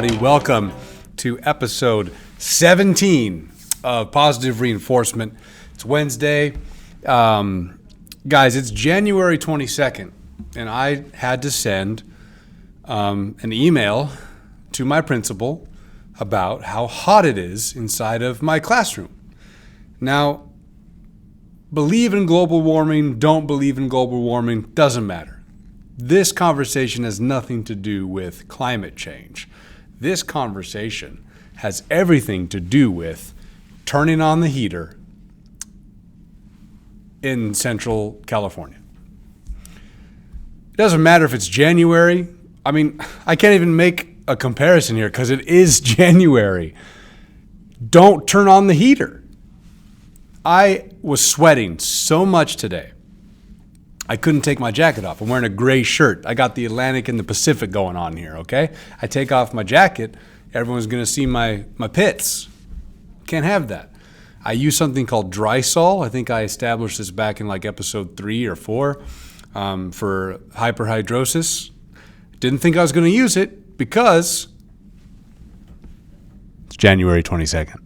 everybody. Welcome to episode 17 of Positive Reinforcement. It's Wednesday. Guys, it's January 22nd, and I had to send an email to my principal about how hot it is inside of my classroom. Now, believe in global warming, don't believe in global warming, doesn't matter. This conversation has nothing to do with climate change. This conversation has everything to do with turning on the heater in Central California. It doesn't matter if it's January. I mean, I can't even make a comparison here because it is January. Don't turn on the heater. I was sweating so much today. I couldn't take my jacket off. I'm wearing a gray shirt. I got the Atlantic and the Pacific going on here, okay? I take off my jacket, everyone's going to see my pits. Can't have that. I use something called Drysol. I think I established this back in like episode 3 or 4 for hyperhidrosis. Didn't think I was going to use it because it's January 22nd.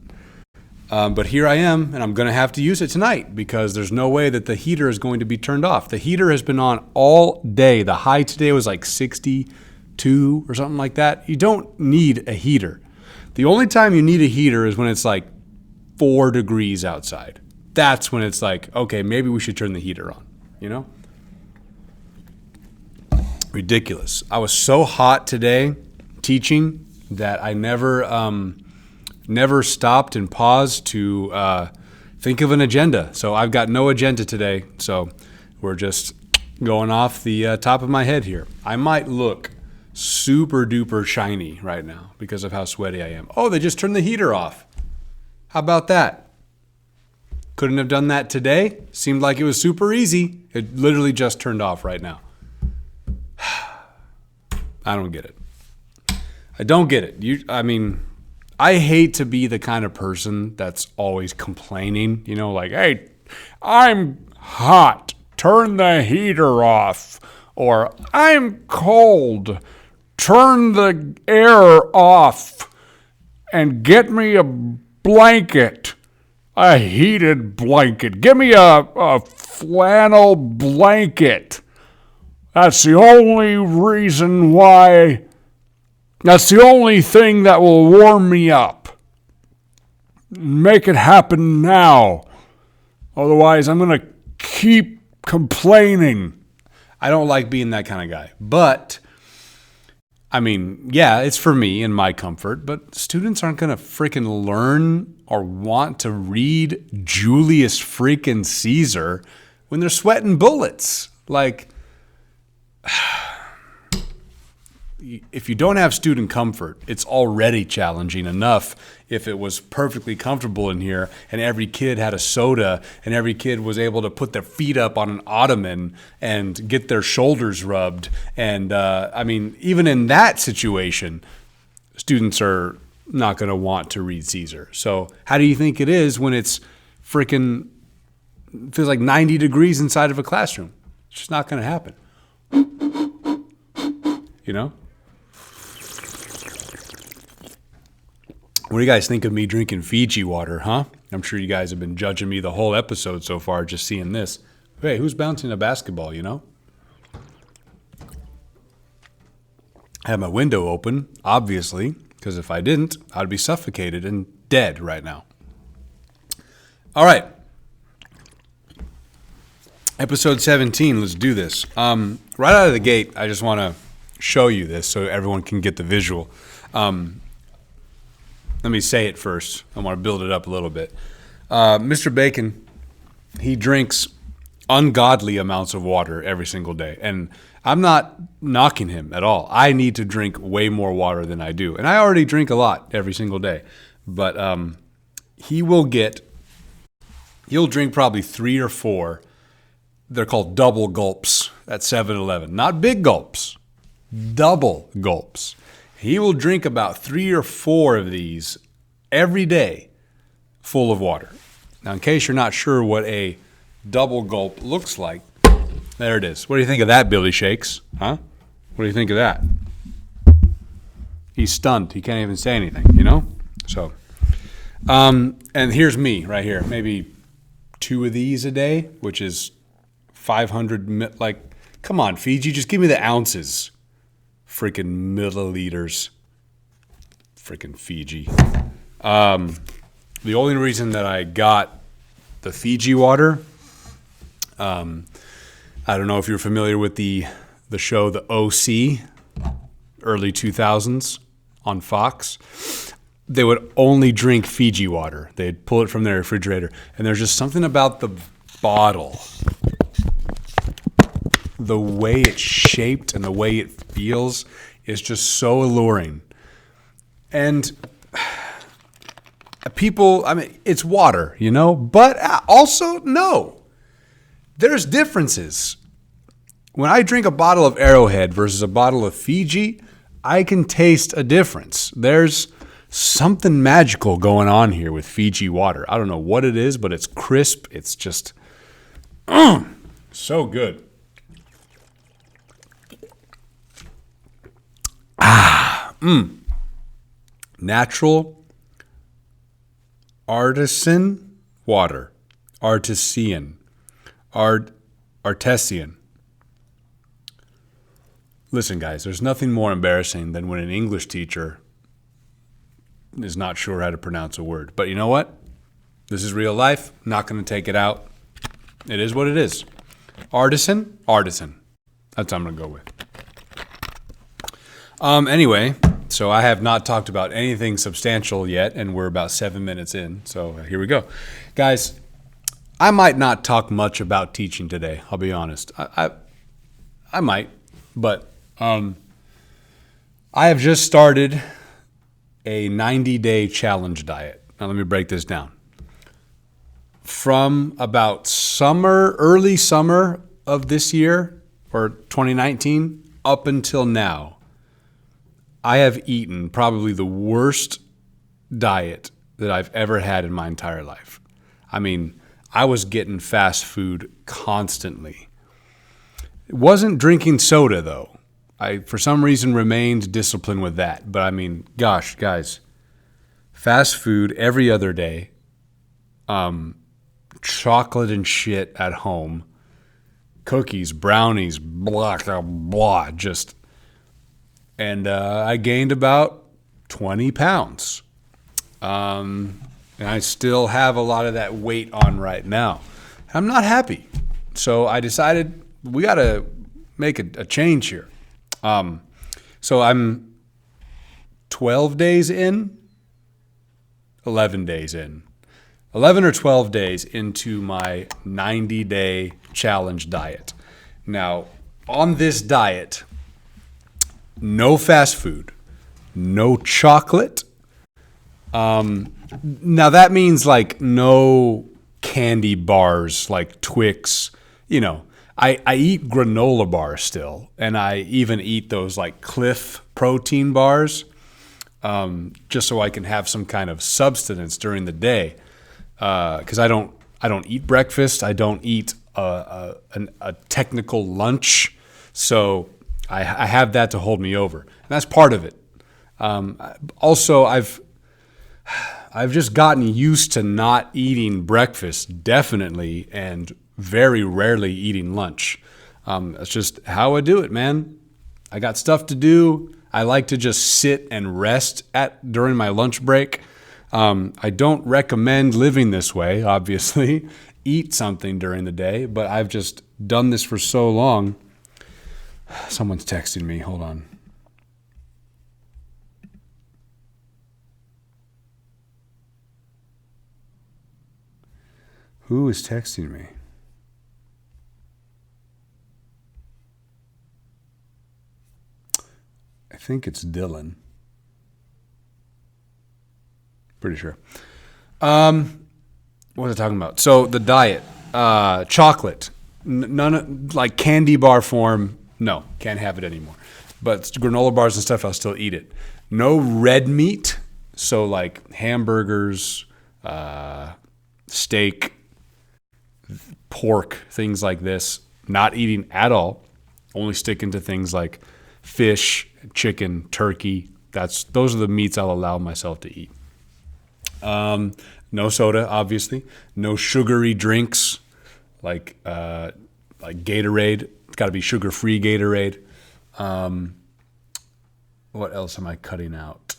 But here I am, and I'm going to have to use it tonight because there's no way that the heater is going to be turned off. The heater has been on all day. The high today was like 62 or something like that. You don't need a heater. The only time you need a heater is when it's like 4 degrees outside. That's when it's like, okay, maybe we should turn the heater on, you know? Ridiculous. I was so hot today teaching that I never stopped and paused to think of an agenda. So I've got no agenda today. So we're just going off the top of my head here. I might look super duper shiny right now because of how sweaty I am. Oh, they just turned the heater off. How about that? Couldn't have done that today. Seemed like it was super easy. It literally just turned off right now. I don't get it. I don't get it. I hate to be the kind of person that's always complaining, you know, like, hey, I'm hot, turn the heater off, or I'm cold, turn the air off, and get me a blanket, a heated blanket. Give me a flannel blanket. That's the only reason why. That's the only thing that will warm me up. Make it happen now. Otherwise, I'm going to keep complaining. I don't like being that kind of guy. But, yeah, it's for me and my comfort. But students aren't going to freaking learn or want to read Julius freaking Caesar when they're sweating bullets. Like, if you don't have student comfort, it's already challenging enough if it was perfectly comfortable in here and every kid had a soda and every kid was able to put their feet up on an ottoman and get their shoulders rubbed. And, even in that situation, students are not going to want to read Caesar. So how do you think it is when it's freaking feels like 90 degrees inside of a classroom? It's just not going to happen. You know? What do you guys think of me drinking Fiji water, huh? I'm sure you guys have been judging me the whole episode so far just seeing this. Hey, who's bouncing a basketball, you know? I have my window open, obviously, because if I didn't, I'd be suffocated and dead right now. All right. Episode 17, let's do this. Right out of the gate, I just want to show you this so everyone can get the visual. Let me say it first. I want to build it up a little bit. Mr. Bacon, he drinks ungodly amounts of water every single day. And I'm not knocking him at all. I need to drink way more water than I do. And I already drink a lot every single day. But he'll drink probably 3 or 4. They're called double gulps at 7-Eleven. Not big gulps, double gulps. He will drink about 3 or 4 of these every day full of water. Now, in case you're not sure what a double gulp looks like, there it is. What do you think of that, Billy Shakes? Huh? What do you think of that? He's stunned. He can't even say anything, So, and here's me right here. Maybe 2 of these a day, which is 500, come on, Fiji, just give me the ounces. Freaking milliliters. Freaking Fiji. The only reason that I got the Fiji water, I don't know if you're familiar with the show The OC, early 2000s on Fox. They would only drink Fiji water. They'd pull it from their refrigerator. And there's just something about the bottle, the way it's shaped and the way it feels is just so alluring. And people, it's water, but also, no. There's differences. When I drink a bottle of Arrowhead versus a bottle of Fiji, I can taste a difference. There's something magical going on here with Fiji water. I don't know what it is, but it's crisp. It's just so good. Natural artisan water. Artesian. Artesian. Listen, guys, there's nothing more embarrassing than when an English teacher is not sure how to pronounce a word. But you know what? This is real life. Not going to take it out. It is what it is. Artisan. That's what I'm going to go with. Anyway, so I have not talked about anything substantial yet, and we're about 7 minutes in. So here we go. Guys, I might not talk much about teaching today. I'll be honest. I might, but I have just started a 90-day challenge diet. Now let me break this down. From about early summer of this year, or 2019, up until now, I have eaten probably the worst diet that I've ever had in my entire life. I was getting fast food constantly. It wasn't drinking soda, though. I, for some reason, remained disciplined with that. But gosh, guys, fast food every other day, chocolate and shit at home, cookies, brownies, blah, blah, blah, and I gained about 20 pounds. And I still have a lot of that weight on right now. I'm not happy. So I decided we got to make a change here. So I'm 11 days in, 11 or 12 days into my 90-day challenge diet. Now, on this diet, no fast food, no chocolate. Now that means no candy bars like Twix, I eat granola bars still, and I even eat those Cliff protein bars, just so I can have some kind of substance during the day. Because I don't eat breakfast, I don't eat a technical lunch, so I have that to hold me over. And that's part of it. Also, I've just gotten used to not eating breakfast, definitely, and very rarely eating lunch. That's just how I do it, man. I got stuff to do. I like to just sit and rest during my lunch break. I don't recommend living this way, obviously. Eat something during the day, but I've just done this for so long. Someone's texting me. Hold on. Who is texting me? I think it's Dylan. Pretty sure. What was I talking about? So the diet, chocolate, none candy bar form. No, can't have it anymore. But granola bars and stuff, I'll still eat it. No red meat. So hamburgers, steak, pork, things like this. Not eating at all. Only sticking to things like fish, chicken, turkey, those are the meats I'll allow myself to eat. No soda, obviously. No sugary drinks like Gatorade. It's got to be sugar-free Gatorade. What else am I cutting out?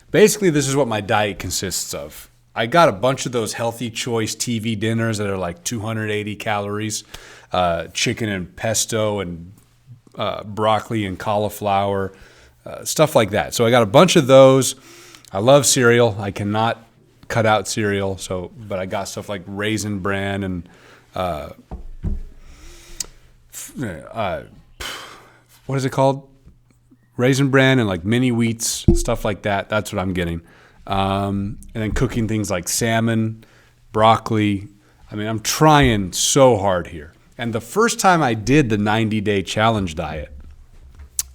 Basically, this is what my diet consists of. I got a bunch of those healthy choice TV dinners that are like 280 calories, chicken and pesto and broccoli and cauliflower, stuff like that. So I got a bunch of those. I love cereal. I cannot cut out cereal. But I got stuff like Raisin Bran and what is it called? Raisin Bran and like mini wheats, stuff like that. That's what I'm getting. And then cooking things like salmon, broccoli. I mean, I'm trying so hard here. And the first time I did the 90-day challenge diet,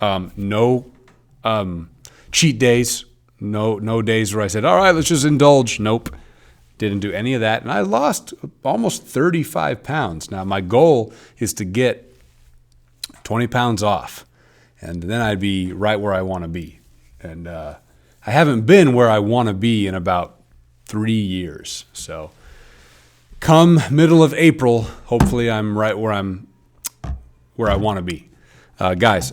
no cheat days, no days where I said, all right, let's just indulge. Nope. Didn't do any of that. And I lost almost 35 pounds. Now, my goal is to get 20 pounds off. And then I'd be right where I want to be. And I haven't been where I want to be in about 3 years. So come middle of April, hopefully I'm right where I want to be. Guys,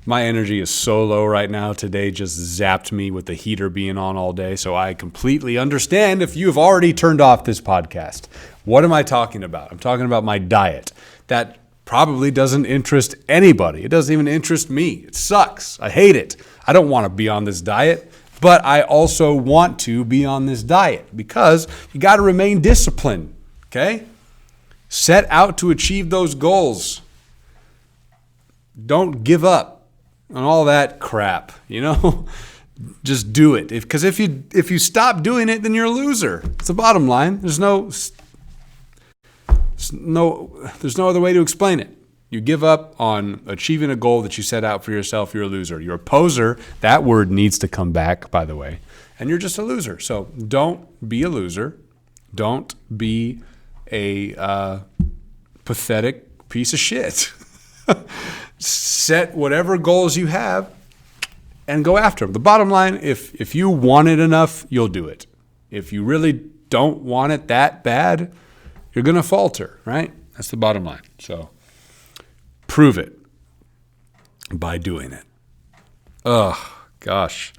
my energy is so low right now. Today just zapped me with the heater being on all day. So I completely understand if you have already turned off this podcast. What am I talking about? I'm talking about my diet. That probably doesn't interest anybody. It doesn't even interest me. It sucks. I hate it. I don't want to be on this diet, but I also want to be on this diet because you got to remain disciplined, okay? Set out to achieve those goals. Don't give up on all that crap, you know? Just do it. Because if you stop doing it, then you're a loser. It's the bottom line. There's no other way to explain it. You give up on achieving a goal that you set out for yourself, you're a loser. You're a poser. That word needs to come back, by the way. And you're just a loser. So don't be a loser. Don't be a pathetic piece of shit. Set whatever goals you have and go after them. The bottom line, if you want it enough, you'll do it. If you really don't want it that bad, you're going to falter, right? That's the bottom line. So prove it by doing it. Oh, gosh.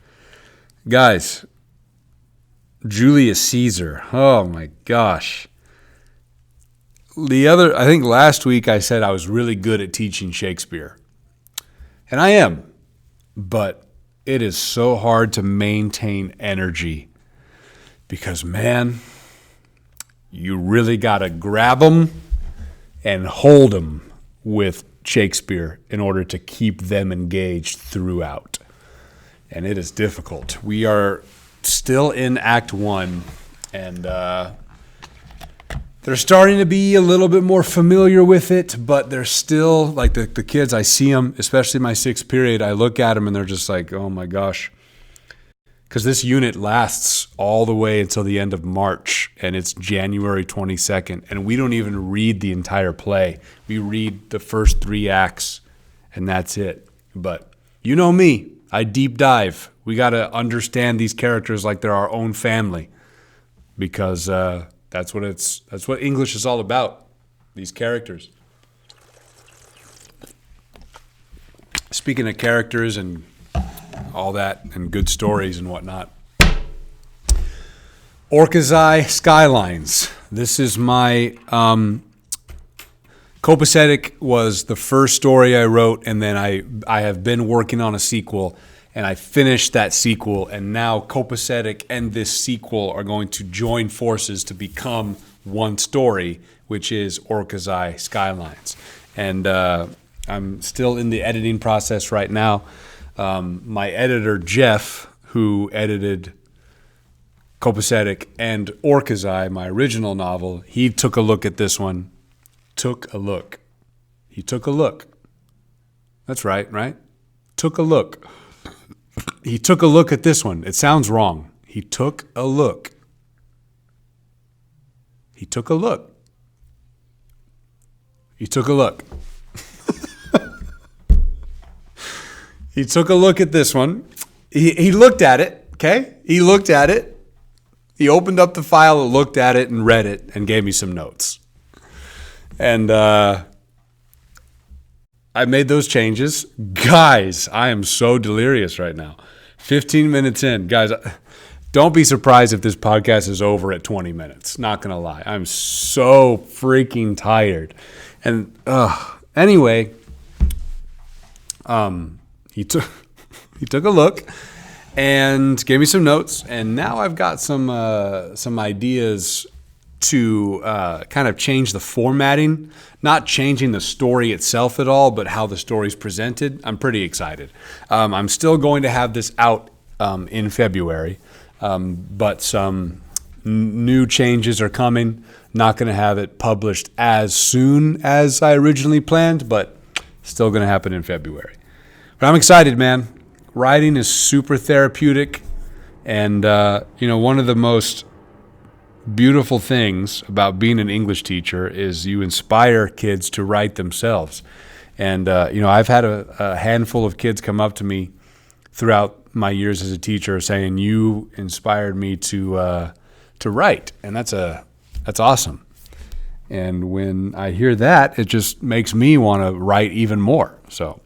Guys, Julius Caesar. Oh, my gosh. I think last week I said I was really good at teaching Shakespeare. And I am. But it is so hard to maintain energy because, man, you really got to grab them and hold them with Shakespeare in order to keep them engaged throughout. And it is difficult. We are still in Act 1, and they're starting to be a little bit more familiar with it, but they're still, like the kids, I see them, especially my 6th period, I look at them and they're just like, oh my gosh. Because this unit lasts all the way until the end of March, and it's January 22nd, and we don't even read the entire play. We read the first 3 acts, and that's it. But you know me, I deep dive. We got to understand these characters like they're our own family, because that's what English is all about, these characters. Speaking of characters and all that and good stories and whatnot. Orcas Skylines. This is my Copacetic was the first story I wrote, and then I have been working on a sequel, and I finished that sequel, and now Copacetic and this sequel are going to join forces to become one story, which is Orcas Skylines. And I'm still in the editing process right now. My editor, Jeff, who edited Copacetic and Orcas, my original novel, he took a look at this one. He took a look. That's right? Took a look. He took a look at this one. It sounds wrong. He took a look. He took a look. He took a look at this one. He looked at it, okay? He looked at it. He opened up the file, looked at it, and read it, and gave me some notes. And I made those changes. Guys, I am so delirious right now. 15 minutes in. Guys, don't be surprised if this podcast is over at 20 minutes. Not going to lie. I'm so freaking tired. And anyway, he took a look and gave me some notes. And now I've got some ideas to kind of change the formatting, not changing the story itself at all, but how the story's presented. I'm pretty excited. I'm still going to have this out in February, but some new changes are coming. Not going to have it published as soon as I originally planned, but still going to happen in February. But I'm excited, man. Writing is super therapeutic, and one of the most beautiful things about being an English teacher is you inspire kids to write themselves. And, I've had a handful of kids come up to me throughout my years as a teacher saying, you inspired me to write. And that's awesome. And when I hear that, it just makes me want to write even more. So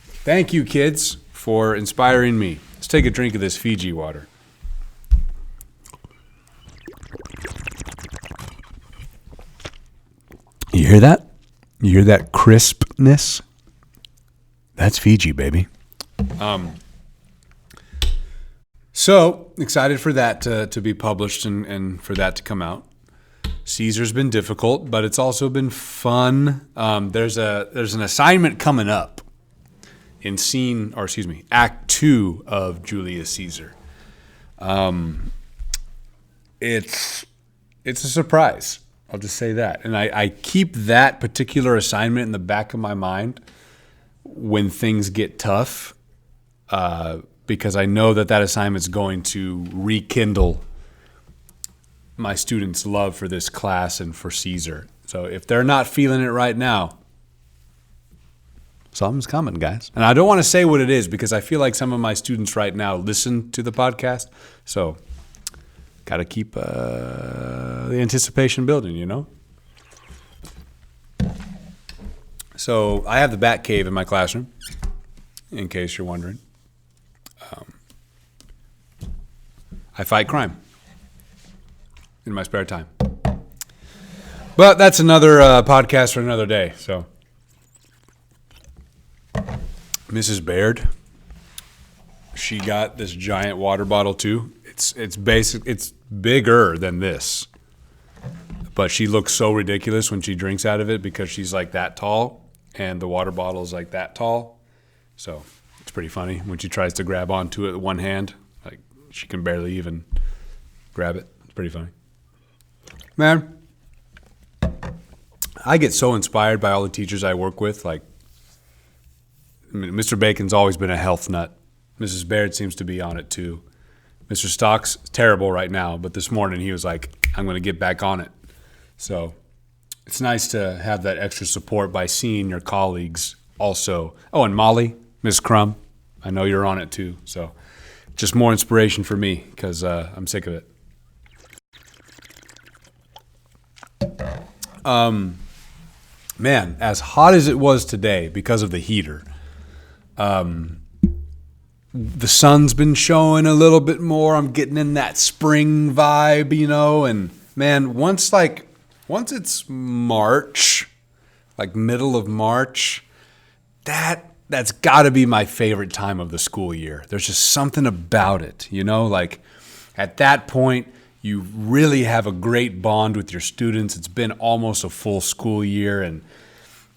thank you, kids, for inspiring me. Let's take a drink of this Fiji water. You hear that? You hear that crispness? That's Fiji, baby. So excited for that to be published and for that to come out. Caesar's been difficult, but it's also been fun. There's an assignment coming up in Act 2 of Julius Caesar. It's a surprise. I'll just say that. And I keep that particular assignment in the back of my mind when things get tough, because I know that assignment's going to rekindle my students' love for this class and for Caesar. So if they're not feeling it right now, something's coming, guys. And I don't want to say what it is because I feel like some of my students right now listen to the podcast. So got to keep the anticipation building, So I have the Bat Cave in my classroom, in case you're wondering. I fight crime in my spare time. But that's another podcast for another day. So Mrs. Baird, she got this giant water bottle too. It's bigger than this, but she looks so ridiculous when she drinks out of it because she's like that tall and the water bottle is like that tall. So it's pretty funny when she tries to grab onto it with one hand, like she can barely even grab it. It's pretty funny. Man, I get so inspired by all the teachers I work with. Like, Mr. Bacon's always been a health nut. Mrs. Baird seems to be on it too. Mr. Stock's terrible right now, but this morning he was like, I'm going to get back on it. So it's nice to have that extra support by seeing your colleagues also. Oh, and Molly, Miss Crum, I know you're on it too. So just more inspiration for me because I'm sick of it. Man, as hot as it was today because of the heater, the sun's been showing a little bit more. I'm getting in that spring vibe, and man, once it's March, like middle of March, that's got to be my favorite time of the school year. There's just something about it, like at that point, you really have a great bond with your students. It's been almost a full school year, and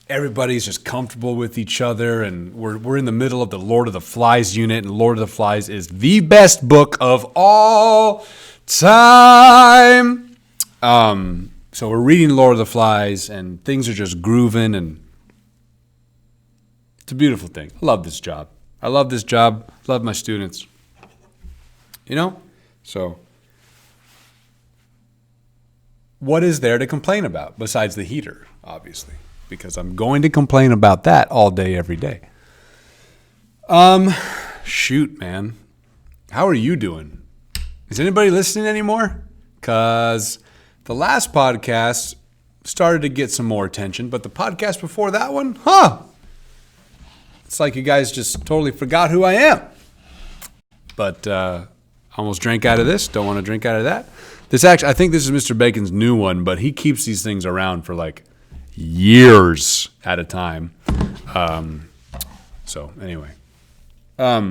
everybody's just comfortable with each other, and we're in the middle of the Lord of the Flies unit, and Lord of the Flies is the best book of all time. So we're reading Lord of the Flies, and things are just grooving, and it's a beautiful thing. I love this job. I love my students. So what is there to complain about besides the heater, obviously? Because I'm going to complain about that all day, every day. Shoot, man. How are you doing? Is anybody listening anymore? Because the last podcast started to get some more attention, but the podcast before that one, it's like you guys just totally forgot who I am. But almost drank out of this. Don't want to drink out of that. I think this is Mr. Bacon's new one, but he keeps these things around for like years at a time. So anyway, what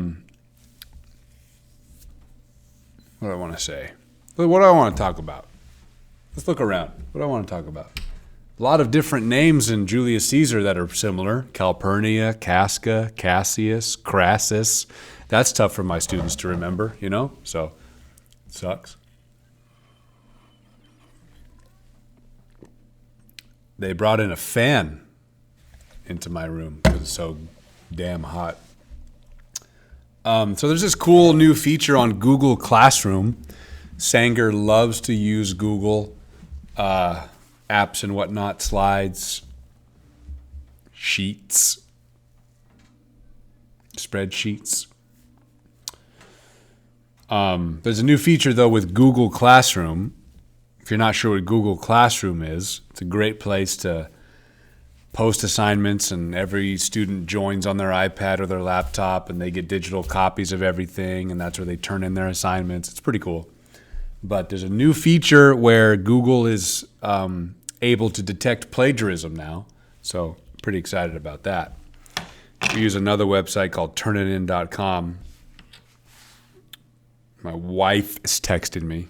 do I want to say? What do I want to talk about? Let's look around. What do I want to talk about? A lot of different names in Julius Caesar that are similar. Calpurnia, Casca, Cassius, Crassus. That's tough for my students to remember, so it sucks. They brought in a fan into my room because it's so damn hot. So there's this cool new feature on Google Classroom. Sanger loves to use Google apps and whatnot, slides, sheets, spreadsheets. There's a new feature, though, with Google Classroom. If you're not sure what Google Classroom is, it's a great place to post assignments, and every student joins on their iPad or their laptop, and they get digital copies of everything, and that's where they turn in their assignments. It's pretty cool. But there's a new feature where Google is able to detect plagiarism now, so pretty excited about that. We use another website called turnitin.com. My wife is texting me.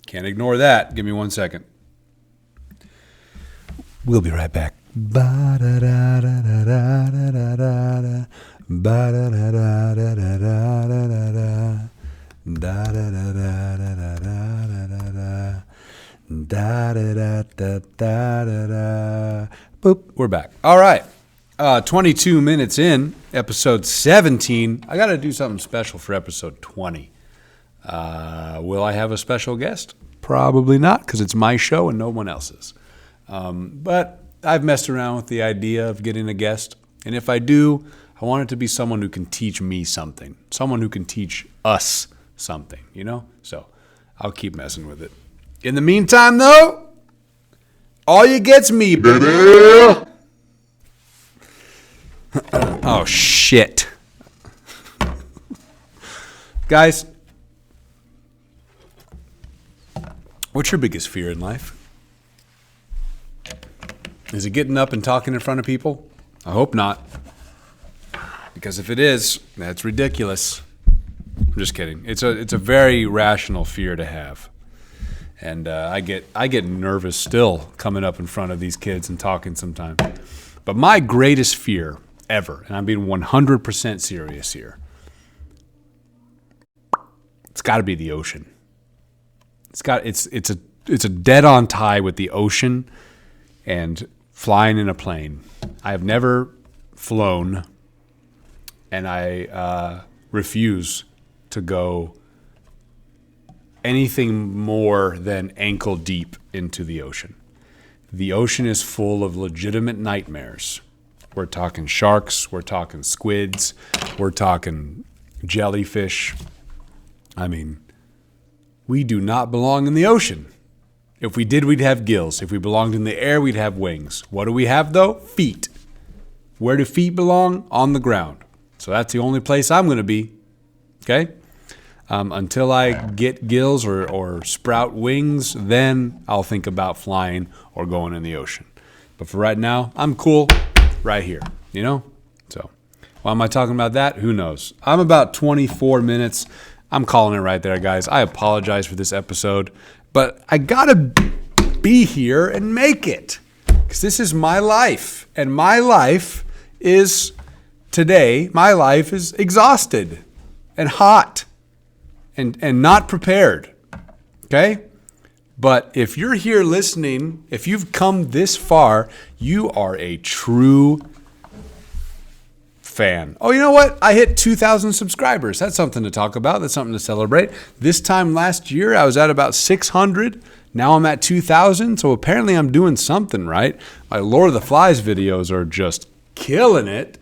Can't ignore that. Give me 1 second. We'll be right back. Boop. We're back. All right. 22 minutes in, episode 17. I got to do something special for episode 20. Will I have a special guest? Probably not, because it's my show and no one else's. But I've messed around with the idea of getting a guest. And if I do, I want it to be someone who can teach me something. Someone who can teach us something, So I'll keep messing with it. In the meantime, though, all you get's me, baby. Oh, shit. Guys, what's your biggest fear in life? Is it getting up and talking in front of people? I hope not. Because if it is, that's ridiculous. I'm just kidding. It's a very rational fear to have. And I get nervous still coming up in front of these kids and talking sometimes. But my greatest fear ever, and I'm being 100% serious here, it's got to be the ocean. It's a dead-on tie with the ocean and flying in a plane. I have never flown, and I refuse to go anything more than ankle deep into the ocean. The ocean is full of legitimate nightmares. We're talking sharks, we're talking squids, we're talking jellyfish. I mean, we do not belong in the ocean. If we did, we'd have gills. If we belonged in the air, we'd have wings. What do we have, though? Feet. Where do feet belong? On the ground. So that's the only place I'm going to be. Okay? Until I get gills or sprout wings, then I'll think about flying or going in the ocean. But for right now, I'm cool right here, So why am I talking about that? Who knows? I'm about 24 minutes. I'm calling it right there, guys. I apologize for this episode, but I got to be here and make it because this is my life. And my life is today, my life is exhausted and hot and not prepared. Okay? But if you're here listening, if you've come this far, you are a true fan. Oh, you know what? I hit 2,000 subscribers. That's something to talk about. That's something to celebrate. This time last year, I was at about 600. Now I'm at 2,000. So apparently I'm doing something right. My Lord of the Flies videos are just killing it.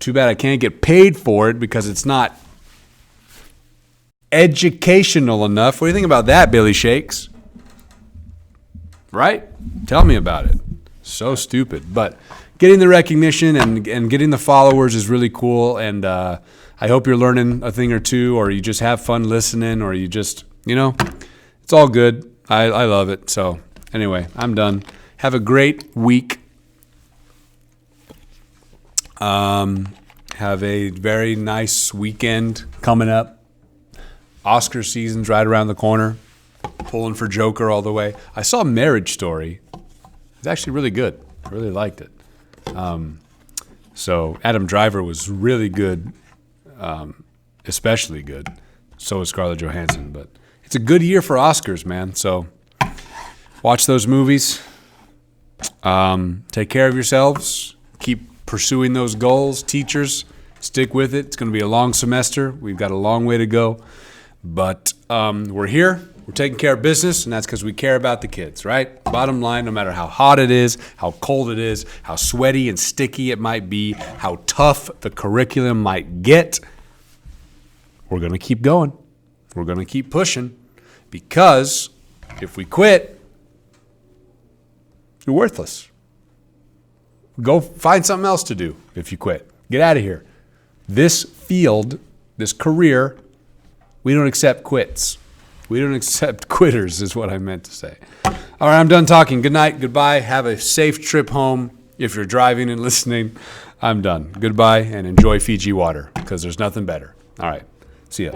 Too bad I can't get paid for it because it's not educational enough. What do you think about that, Billy Shakes? Right? Tell me about it. So stupid. But getting the recognition and getting the followers is really cool. And I hope you're learning a thing or two, or you just have fun listening, or you just, it's all good. I love it. So anyway, I'm done. Have a great week. Have a very nice weekend coming up. Oscar season's right around the corner. Pulling for Joker all the way. I saw Marriage Story. It's actually really good. I really liked it. So Adam Driver was really good, especially good. So was Scarlett Johansson. But it's a good year for Oscars, man. So watch those movies. Take care of yourselves. Keep pursuing those goals. Teachers, stick with it. It's going to be a long semester. We've got a long way to go. But we're here. We're taking care of business, and that's because we care about the kids, right? Bottom line, no matter how hot it is, how cold it is, how sweaty and sticky it might be, how tough the curriculum might get, we're going to keep going. We're going to keep pushing, because if we quit, you're worthless. Go find something else to do if you quit. Get out of here. This field, this career, we don't accept quits. We don't accept quitters is what I meant to say. All right, I'm done talking. Good night. Goodbye. Have a safe trip home. If you're driving and listening, I'm done. Goodbye, and enjoy Fiji water, because there's nothing better. All right. See ya.